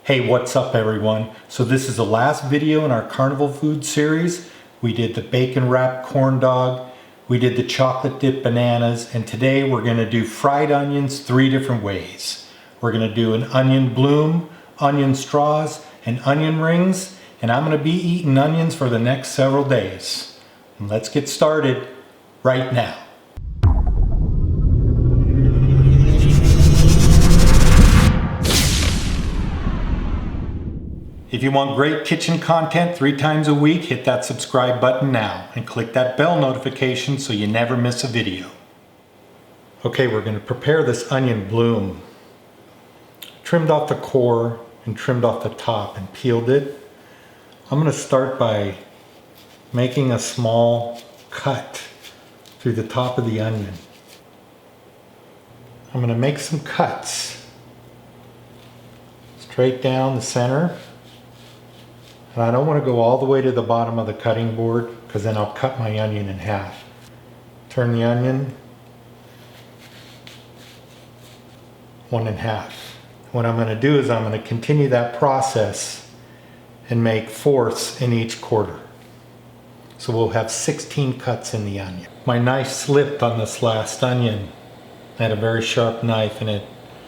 Hey, what's up everyone? So this is the last video in our Carnival Food series. We did the bacon wrapped corn dog, we did the chocolate dip bananas, and today we're gonna do fried onions 3 different ways. We're gonna do an onion bloom, onion straws, and onion rings, and I'm gonna be eating onions for the next several days. And let's get started right now. If you want great kitchen content 3 times a week, hit that subscribe button now and click that bell notification so you never miss a video. Okay, we're going to prepare this onion bloom. Trimmed off the core and trimmed off the top and peeled it. I'm going to start by making a small cut through the top of the onion. I'm going to make some cuts straight down the center. And I don't want to go all the way to the bottom of the cutting board because then I'll cut my onion in half. Turn the onion 1 in half. What I'm going to do is I'm going to continue that process and make 4ths in each quarter. So we'll have 16 cuts in the onion. My knife slipped on this last onion. I had a very sharp knife and it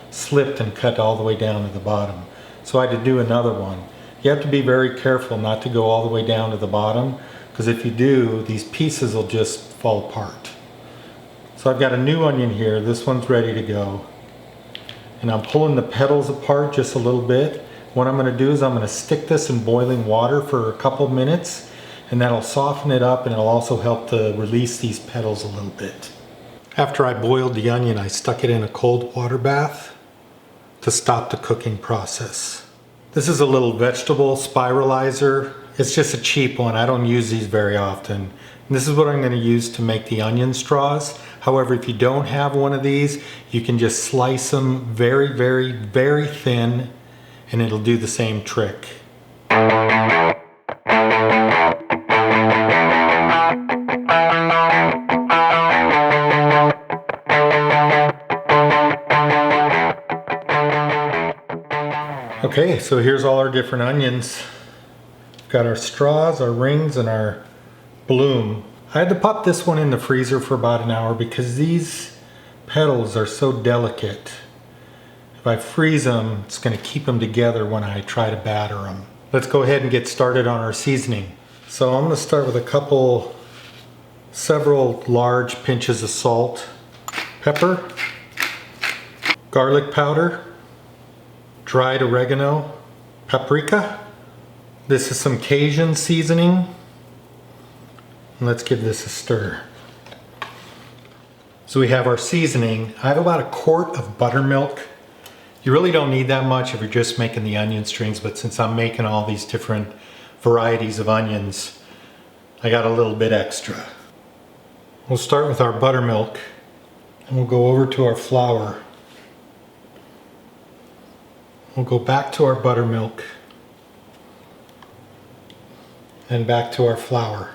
slipped and cut all the way down to the bottom. So I had to do another one. You have to be very careful not to go all the way down to the bottom, because if you do, these pieces will just fall apart. So I've got a new onion here. This one's ready to go. And I'm pulling the petals apart just a little bit. What I'm going to do is I'm going to stick this in boiling water for a couple minutes, and that'll soften it up and it'll also help to release these petals a little bit. After I boiled the onion, I stuck it in a cold water bath to stop the cooking process. This is a little vegetable spiralizer. It's just a cheap one. I don't use these very often. And this is what I'm going to use to make the onion straws. However, if you don't have one of these, you can just slice them very, very, very thin and it'll do the same trick. Okay, so here's all our different onions. We've got our straws, our rings, and our bloom. I had to pop this one in the freezer for about an hour because these petals are so delicate. If I freeze them, it's going to keep them together when I try to batter them. Let's go ahead and get started on our seasoning. So I'm going to start with several large pinches of salt, pepper, garlic powder, dried oregano, paprika. This is some Cajun seasoning. And let's give this a stir. So we have our seasoning. I have about a quart of buttermilk. You really don't need that much if you're just making the onion strings, but since I'm making all these different varieties of onions, I got a little bit extra. We'll start with our buttermilk and we'll go over to our flour. We'll go back to our buttermilk and back to our flour.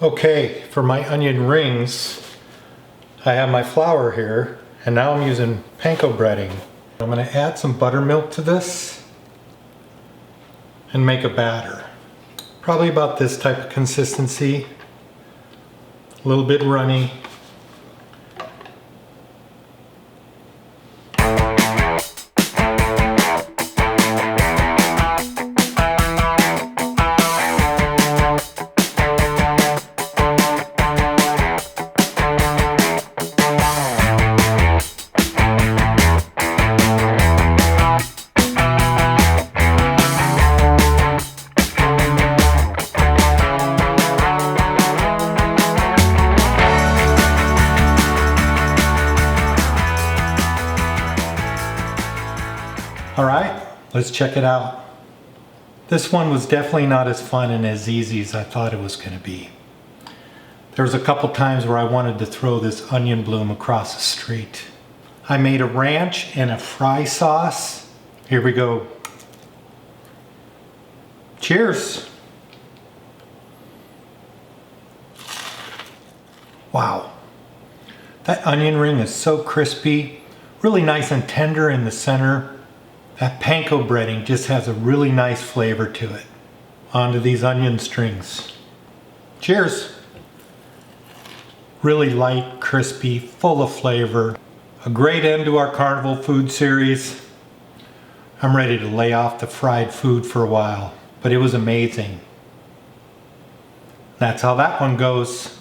Okay, for my onion rings, I have my flour here and now I'm using panko breading. I'm going to add some buttermilk to this and make a batter. Probably about this type of consistency, a little bit runny. Alright, let's check it out. This one was definitely not as fun and as easy as I thought it was going to be. There was a couple times where I wanted to throw this onion bloom across the street. I made a ranch and a fry sauce. Here we go. Cheers! Wow. That onion ring is so crispy, really nice and tender in the center. That panko breading just has a really nice flavor to it. Onto these onion strings. Cheers! Really light, crispy, full of flavor. A great end to our Carnival Food series. I'm ready to lay off the fried food for a while, but it was amazing. That's how that one goes.